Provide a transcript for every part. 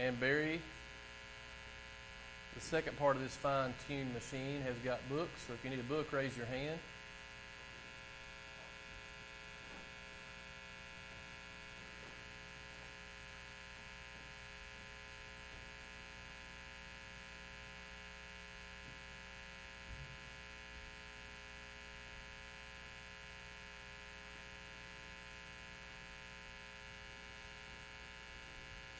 and Barry, the second part of this fine-tuned machine, has got books. So if you need a book, raise your hand.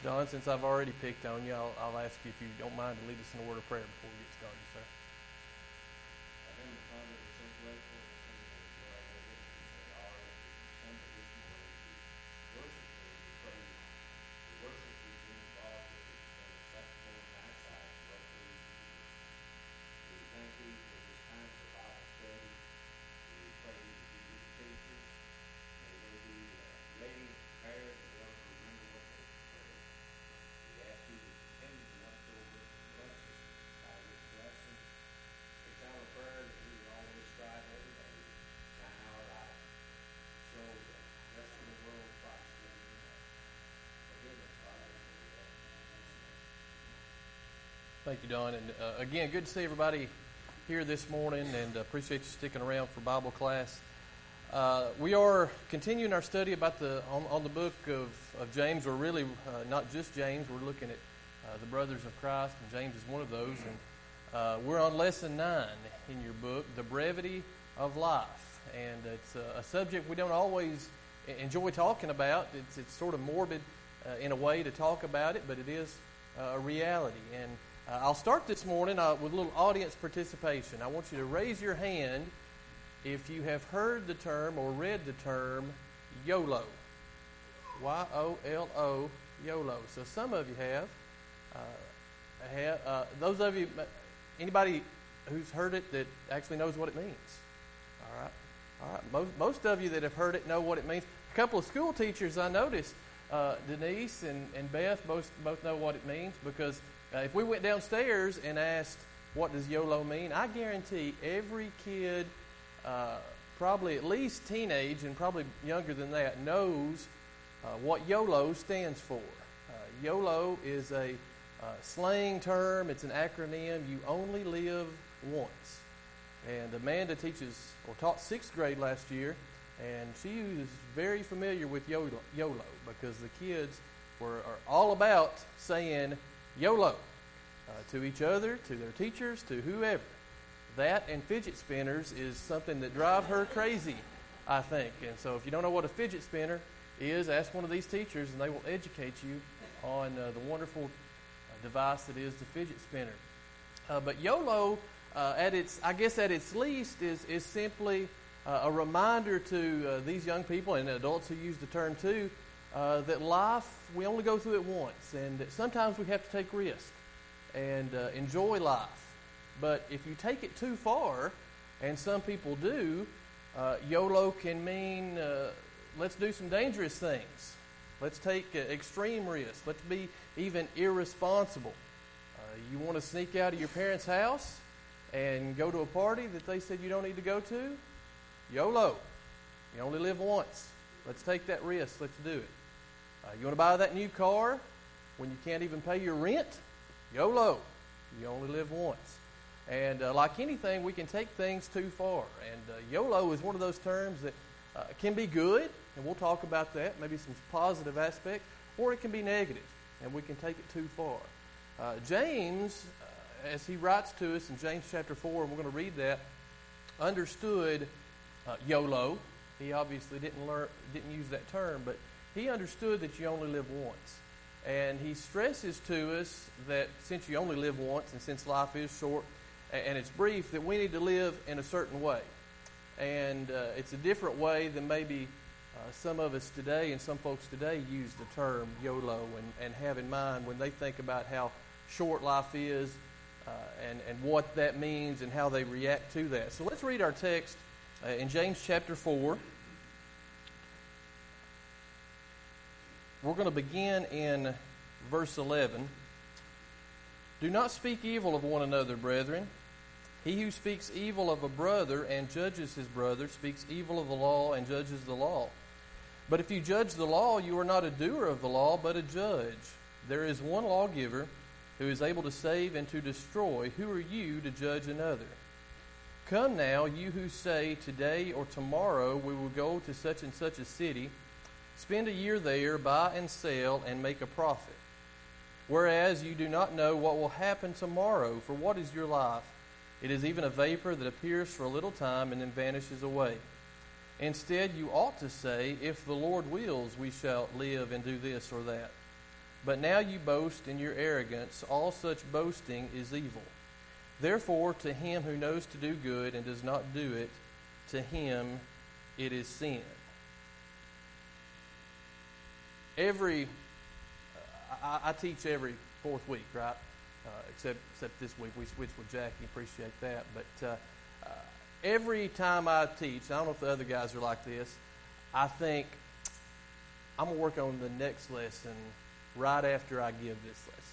John, since I've already picked on you, I'll ask you if you don't mind to lead us in a word of prayer before we get started, sir. Thank you, Don. And again, good to see everybody here this morning, and appreciate you sticking around for Bible class. We are continuing our study about on the book of James, or really not just James. We're looking at the brothers of Christ, and James is one of those. And we're on lesson 9 in your book, The Brevity of Life. And it's a subject we don't always enjoy talking about. It's sort of morbid in a way to talk about it, but it is a reality. And I'll start this morning with a little audience participation. I want you to raise your hand if you have heard the term or read the term YOLO. Y-O-L-O, YOLO. So some of you have. Those of you, anybody who's heard it that actually knows what it means? All right. Most of you that have heard it know what it means. A couple of school teachers I noticed, Denise and Beth, both know what it means, because if we went downstairs and asked, what does YOLO mean? I guarantee every kid, probably at least teenage and probably younger than that, knows what YOLO stands for. YOLO is a slang term. It's an acronym. You only live once. And Amanda taught 6th grade last year, and she was very familiar with YOLO because the kids are all about saying YOLO to each other, to their teachers, to whoever. That and fidget spinners is something that drives her crazy, I think. And so if you don't know what a fidget spinner is, ask one of these teachers and they will educate you on the wonderful device that is the fidget spinner. But YOLO, at its least, is simply a reminder to these young people and adults who use the term too, that life, we only go through it once, and that sometimes we have to take risks and enjoy life. But if you take it too far, and some people do, YOLO can mean let's do some dangerous things. Let's take extreme risks. Let's be even irresponsible. You want to sneak out of your parents' house and go to a party that they said you don't need to go to? YOLO. You only live once. Let's take that risk. Let's do it. You want to buy that new car when you can't even pay your rent? YOLO. You only live once. And like anything, we can take things too far. And YOLO is one of those terms that can be good, and we'll talk about that, maybe some positive aspect, or it can be negative, and we can take it too far. James, as he writes to us in James chapter 4, and we're going to read that, understood YOLO. He obviously didn't use that term, but he understood that you only live once. And he stresses to us that since you only live once, and since life is short and it's brief, that we need to live in a certain way. And it's a different way than maybe some of us today and some folks today use the term YOLO and have in mind when they think about how short life is and what that means and how they react to that. So let's read our text in James chapter 4. We're going to begin in verse 11. Do not speak evil of one another, brethren. He who speaks evil of a brother and judges his brother speaks evil of the law and judges the law. But if you judge the law, you are not a doer of the law, but a judge. there is one lawgiver who is able to save and to destroy. Who are you to judge another? Come now, you who say, today or tomorrow we will go to such and such a city, spend a year there, buy and sell, and make a profit. Whereas you do not know what will happen tomorrow, for what is your life? It is even a vapor that appears for a little time and then vanishes away. Instead, you ought to say, if the Lord wills, we shall live and do this or that. But now you boast in your arrogance. All such boasting is evil. Therefore, to him who knows to do good and does not do it, to him it is sin. I teach every fourth week, right? Except this week. We switched with Jackie. Appreciate that. But every time I teach, I don't know if the other guys are like this, I think I'm going to work on the next lesson right after I give this lesson.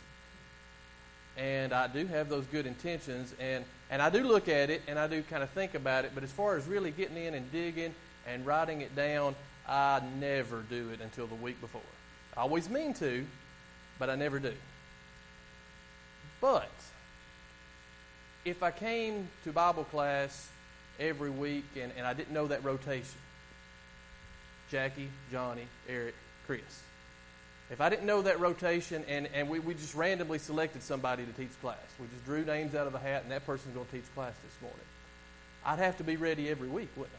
And I do have those good intentions, and I do look at it, and I do kind of think about it, but as far as really getting in and digging and writing it down, I never do it until the week before. I always mean to, but I never do. But if I came to Bible class every week and I didn't know that rotation, Jackie, Johnny, Eric, Chris, if I didn't know that rotation and we just randomly selected somebody to teach class, we just drew names out of a hat and that person's going to teach class this morning, I'd have to be ready every week, wouldn't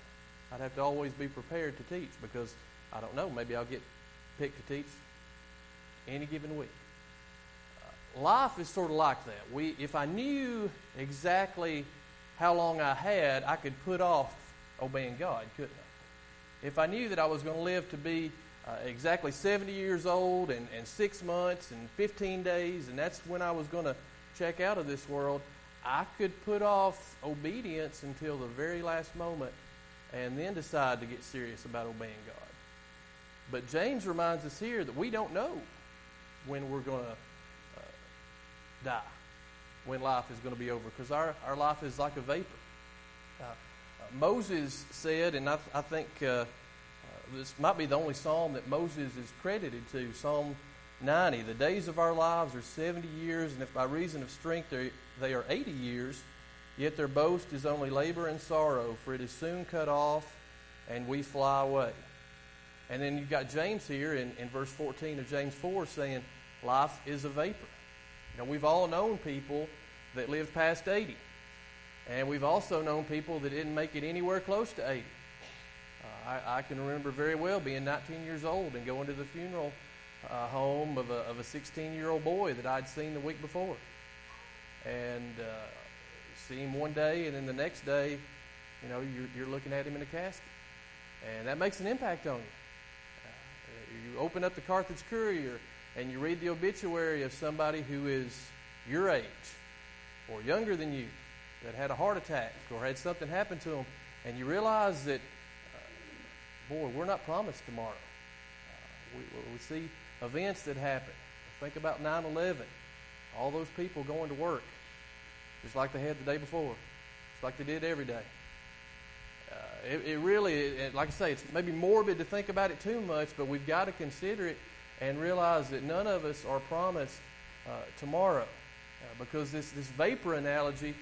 I? I'd have to always be prepared to teach because, I don't know, maybe I'll get picked to teach any given week. Life is sort of like that. If I knew exactly how long I had, I could put off obeying God, couldn't I? If I knew that I was going to live to be exactly 70 years old and 6 months and 15 days, and that's when I was going to check out of this world, I could put off obedience until the very last moment and then decide to get serious about obeying God. But James reminds us here that we don't know when we're going to die, when life is going to be over, because our life is like a vapor. Moses said, and I think this might be the only psalm that Moses is credited to, Psalm 90. The days of our lives are 70 years, and if by reason of strength they are 80 years, yet their boast is only labor and sorrow, for it is soon cut off, and we fly away. And then you've got James here in verse 14 of James 4 saying, life is a vapor. You know, we've all known people that lived past 80. And we've also known people that didn't make it anywhere close to 80. I can remember very well being 19 years old and going to the funeral home of a 16-year-old boy that I'd seen the week before. And see him one day, and then the next day, you know, you're looking at him in a casket. And that makes an impact on you. You open up the Carthage Courier, and you read the obituary of somebody who is your age or younger than you that had a heart attack or had something happen to them, and you realize that, boy, we're not promised tomorrow. We see events that happen. Think about 9/11. All those people going to work just like they had the day before, just like they did every day. It really, like I say, it's maybe morbid to think about it too much, but we've got to consider it and realize that none of us are promised tomorrow. Because this vapor analogy,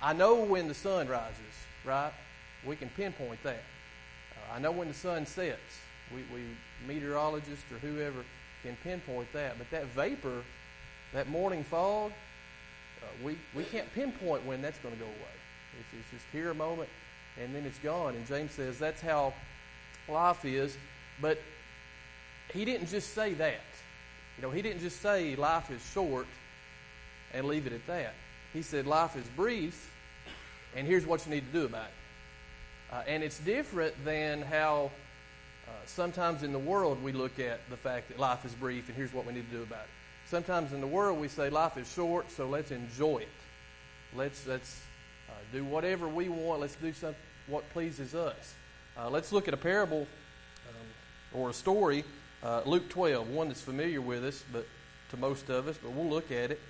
I know when the sun rises, right? We can pinpoint that. I know when the sun sets. We meteorologists or whoever can pinpoint that. But that vapor, that morning fog, we can't pinpoint when that's going to go away. It's just here a moment and then it's gone. And James says that's how life is. But he didn't just say that. You know, he didn't just say life is short and leave it at that. He said life is brief, and here's what you need to do about it. And it's different than how sometimes in the world we look at the fact that life is brief, and here's what we need to do about it. Sometimes in the world we say life is short, so let's enjoy it. Let's do whatever we want. Let's do what pleases us. Let's look at a parable or a story. Luke 12, one that's familiar with us, but to most of us, but we'll look at it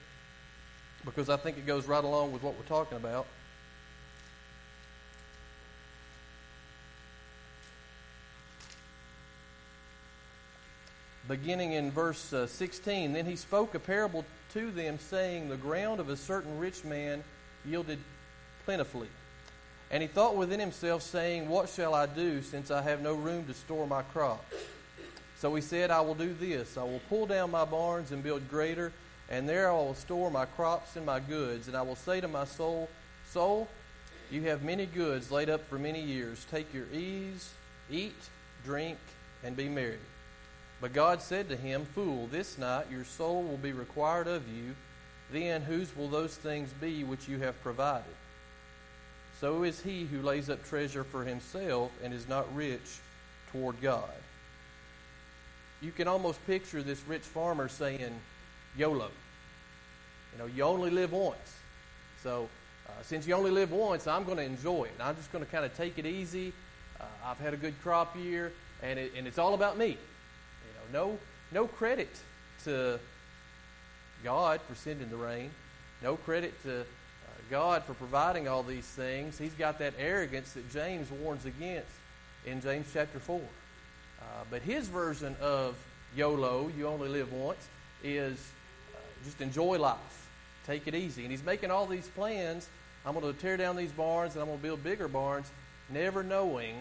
because I think it goes right along with what we're talking about. beginning in verse 16. Then he spoke a parable to them, saying, the ground of a certain rich man yielded plentifully. And he thought within himself, saying, what shall I do, since I have no room to store my crops? So he said, I will do this. I will pull down my barns and build greater, and there I will store my crops and my goods. And I will say to my soul, soul, you have many goods laid up for many years. Take your ease, eat, drink, and be merry. But God said to him, fool, this night your soul will be required of you. Then whose will those things be which you have provided? So is he who lays up treasure for himself and is not rich toward God. You can almost picture this rich farmer saying, YOLO. You only live once. So since you only live once, I'm going to enjoy it. And I'm just going to kind of take it easy. I've had a good crop year, and it's all about me. No credit to God for sending the rain. No credit to God for providing all these things. He's got that arrogance that James warns against in James chapter 4. But his version of YOLO, you only live once, is just enjoy life. Take it easy. And he's making all these plans. I'm going to tear down these barns and I'm going to build bigger barns, never knowing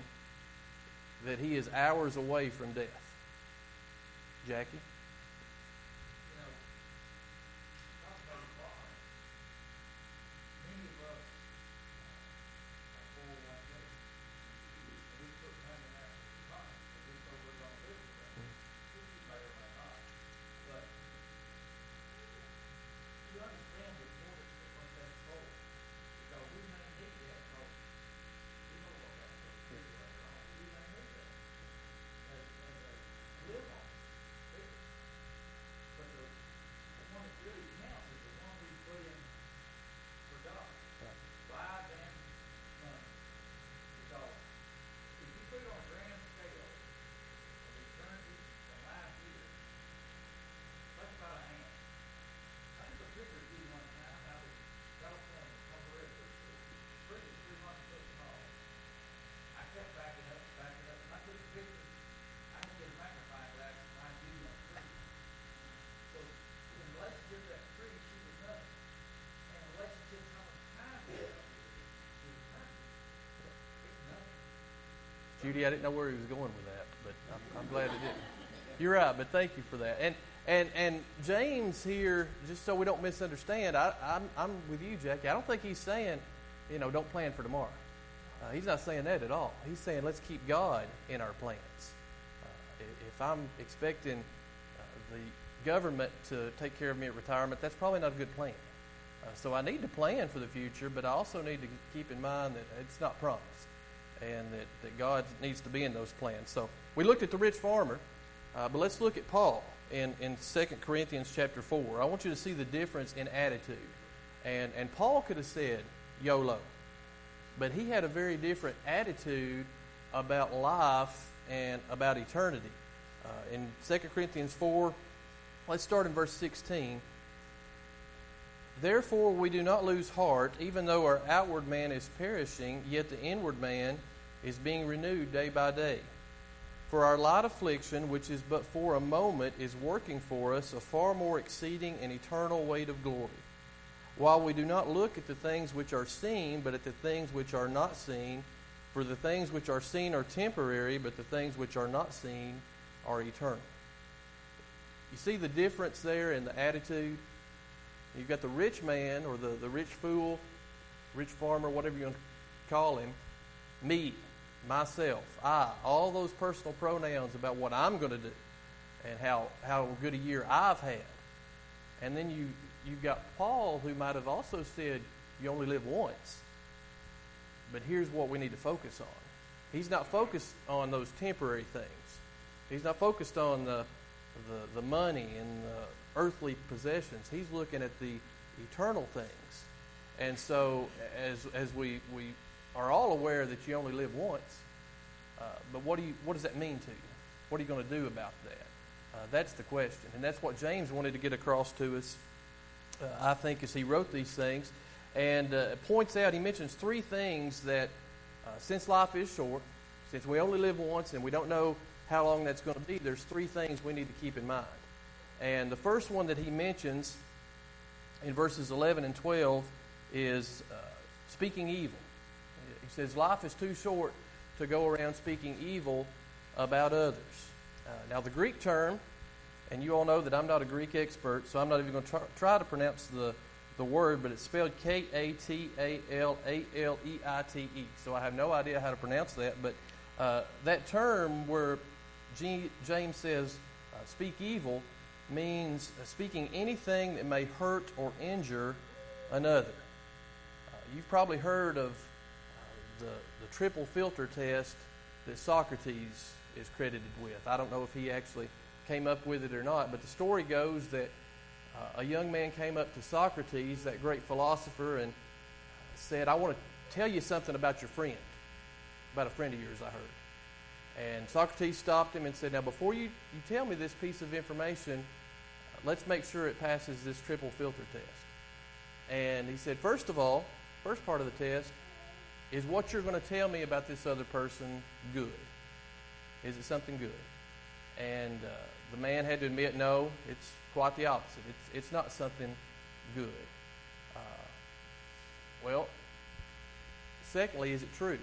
that he is hours away from death. Jackie? Judy, I didn't know where he was going with that, but I'm glad it didn't. You're right, but thank you for that. And James here, just so we don't misunderstand, I'm with you, Jackie. I don't think he's saying, don't plan for tomorrow. He's not saying that at all. He's saying let's keep God in our plans. If I'm expecting the government to take care of me at retirement, that's probably not a good plan. So I need to plan for the future, but I also need to keep in mind that it's not promised, and that God needs to be in those plans. So we looked at the rich farmer, but let's look at Paul in 2 Corinthians chapter 4. I want you to see the difference in attitude. And Paul could have said YOLO, but he had a very different attitude about life and about eternity. In 2 Corinthians 4, let's start in verse 16. Therefore we do not lose heart, even though our outward man is perishing, yet the inward man is being renewed day by day. For our light affliction, which is but for a moment, is working for us a far more exceeding and eternal weight of glory. While we do not look at the things which are seen, but at the things which are not seen. For the things which are seen are temporary, but the things which are not seen are eternal. You see the difference there in the attitude? You've got the rich man, or the rich fool, rich farmer, whatever you want to call him, me, myself, I, all those personal pronouns about what I'm going to do and how good a year I've had. And then you've got Paul, who might have also said, you only live once. But here's what we need to focus on. He's not focused on those temporary things. He's not focused on the money and the earthly possessions. He's looking at the eternal things. And so as we are all aware that you only live once, but what does that mean to you? What are you going to do about that? That's the question. And that's what James wanted to get across to us, I think, as he wrote these things. And points out, he mentions three things that since life is short, Since we only live once and we don't know how long that's going to be, there's three things we need to keep in mind. And the first one that he mentions in verses 11 and 12 is speaking evil. He says, life is too short to go around speaking evil about others. Now, the Greek term, and you all know that I'm not a Greek expert, so I'm not even going to try to pronounce the word, but it's spelled K-A-T-A-L-A-L-E-I-T-E. So I have no idea how to pronounce that, but that term where James says speak evil means speaking anything that may hurt or injure another. You've probably heard of the triple filter test that Socrates is credited with. I don't know if he actually came up with it or not, but the story goes that a young man came up to Socrates, that great philosopher, and said, I want to tell you something about your friend, about a friend of yours I heard. And Socrates stopped him and said, now before you tell me this piece of information, let's make sure it passes this triple filter test. And he said, first of all, first part of the test is what you're going to tell me about this other person good. Is it something good? And the man had to admit, no, it's quite the opposite. It's not something good. Well, secondly, is it true?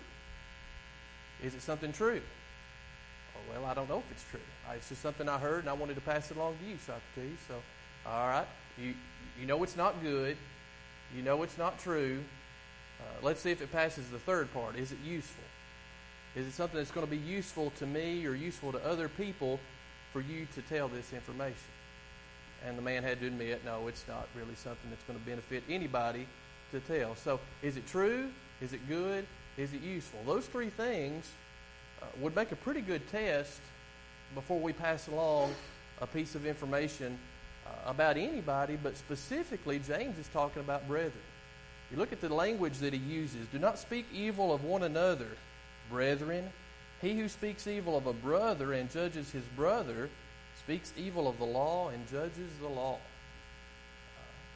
Is it something true? Oh, well, I don't know if it's true. It's just something I heard, and I wanted to pass it along to you, Socrates. So, all right, you know it's not good. You know it's not true. Let's see if it passes the third part. Is it useful? Is it something that's going to be useful to me or useful to other people for you to tell this information? And the man had to admit, no, it's not really something that's going to benefit anybody to tell. So is it true? Is it good? Is it useful? Those three things would make a pretty good test before we pass along a piece of information about anybody, but specifically James is talking about brethren. You look at the language that he uses. Do not speak evil of one another, brethren. He who speaks evil of a brother and judges his brother speaks evil of the law and judges the law.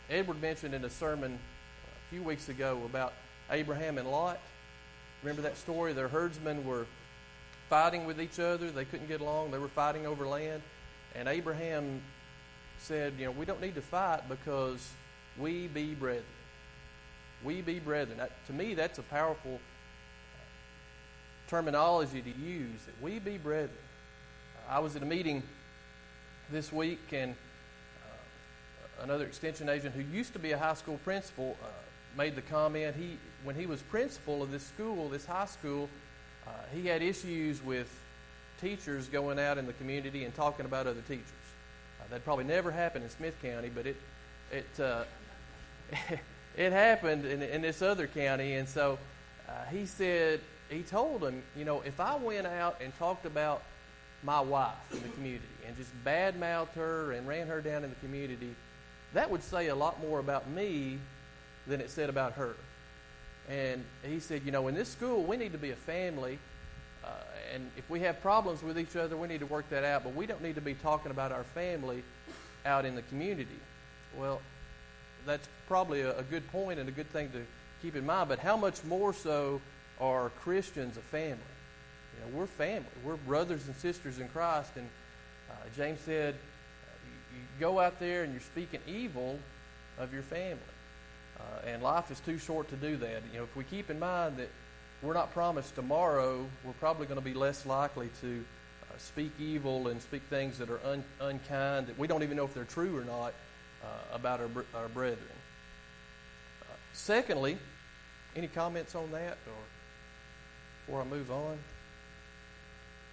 Edward mentioned in a sermon a few weeks ago about Abraham and Lot. Remember that story? Their herdsmen were fighting with each other. They couldn't get along. They were fighting over land. And Abraham said, we don't need to fight because we be brethren. We be brethren. To me, that's a powerful terminology to use, that we be brethren. I was at a meeting this week, and another extension agent who used to be a high school principal made the comment. When he was principal of this school, this high school, he had issues with teachers going out in the community and talking about other teachers. That probably never happened in Smith County, but it happened in this other county. And so he told them, if I went out and talked about my wife in the community and just badmouthed her and ran her down in the community, that would say a lot more about me than it said about her. And he said, in this school, we need to be a family. And if we have problems with each other, we need to work that out. But we don't need to be talking about our family out in the community. Well, that's probably a good point and a good thing to keep in mind. But how much more so are Christians a family? We're family. We're brothers and sisters in Christ. And James said, you go out there and you're speaking evil of your family. And life is too short to do that. If we keep in mind that we're not promised tomorrow, we're probably going to be less likely to speak evil and speak things that are unkind, that we don't even know if they're true or not, about our brethren. Secondly, any comments on that or before I move on?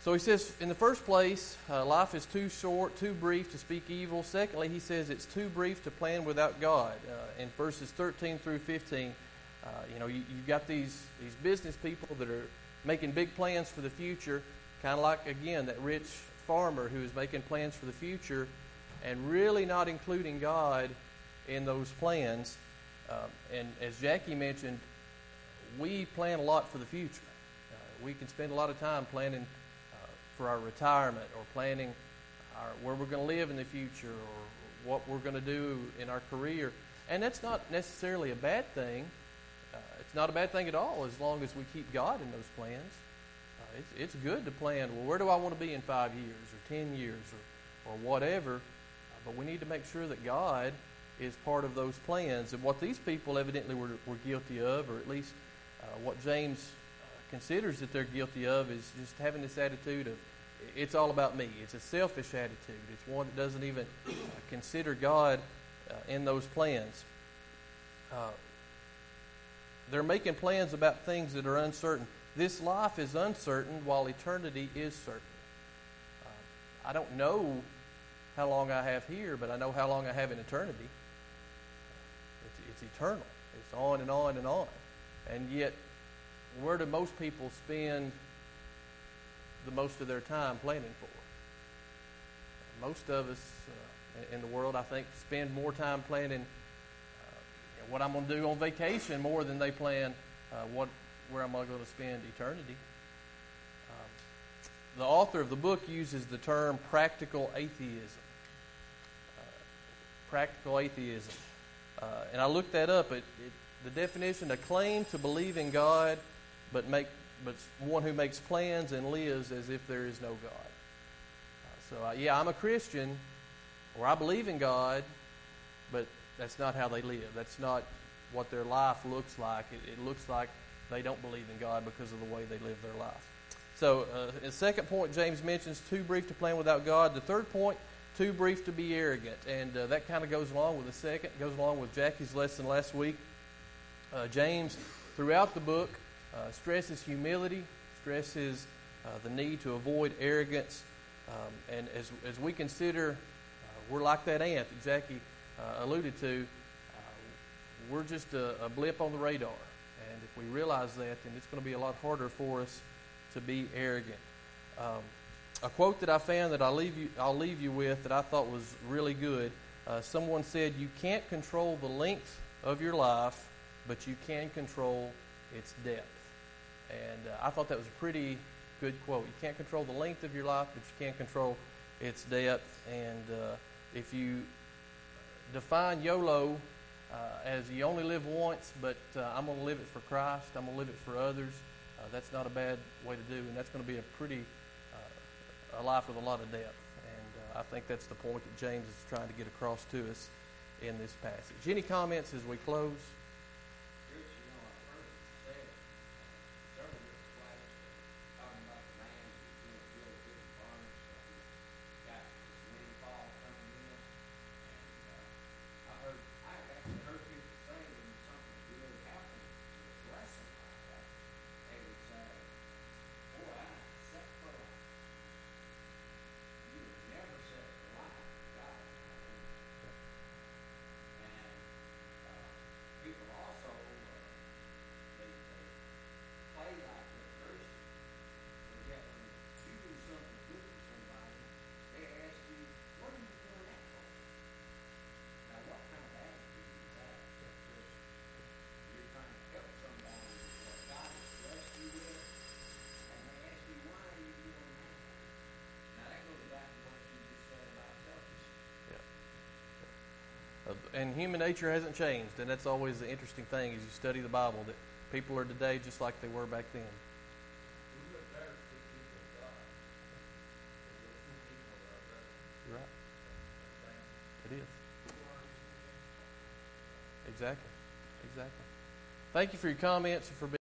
So he says, in the first place, life is too short, too brief to speak evil. Secondly, he says it's too brief to plan without God. In verses 13 through 15, you've got these business people that are making big plans for the future, kind of like, again, that rich farmer who is making plans for the future and really not including God in those plans. And as Jackie mentioned, we plan a lot for the future. We can spend a lot of time planning for our retirement or planning where we're going to live in the future or what we're going to do in our career. And that's not necessarily a bad thing. It's not a bad thing at all as long as we keep God in those plans. It's good to plan, well, where do I want to be in 5 years or 10 years or whatever, but we need to make sure that God is part of those plans. And what these people evidently were guilty of, or at least what James considers that they're guilty of, is just having this attitude of, it's all about me. It's a selfish attitude. It's one that doesn't even consider God in those plans. They're making plans about things that are uncertain. This life is uncertain while eternity is certain. I don't know how long I have here, but I know how long I have in eternity. It's eternal. It's on and on and on. And yet, where do most people spend the most of their time planning for? Most of us in the world, I think, spend more time planning what I'm going to do on vacation more than they plan where am I going to spend eternity. The author of the book uses the term practical atheism. Practical atheism. And I looked that up. The definition, a claim to believe in God, but one who makes plans and lives as if there is no God. Yeah, I'm a Christian, or I believe in God, but that's not how they live. That's not what their life looks like. It looks like they don't believe in God because of the way they live their life. So, the second point, James mentions, too brief to plan without God. The third point, too brief to be arrogant. And that kind of goes along with the second, goes along with Jackie's lesson last week. James, throughout the book, stresses humility, stresses the need to avoid arrogance. And as we consider, we're like that ant that Jackie alluded to, we're just a blip on the radar. And if we realize that, then it's going to be a lot harder for us to be arrogant. A quote that I found that I'll leave you with that I thought was really good. Someone said, "You can't control the length of your life, but you can control its depth." And I thought that was a pretty good quote. You can't control the length of your life, but you can control its depth. And if you define YOLO as you only live once, but I'm going to live it for Christ, I'm going to live it for others, that's not a bad way to do, and that's going to be a life with a lot of depth. And I think that's the point that James is trying to get across to us in this passage. Any comments as we close? And human nature hasn't changed, and that's always the interesting thing as you study the Bible, that people are today just like they were back then. You're right. It is. Exactly. Thank you for your comments and for being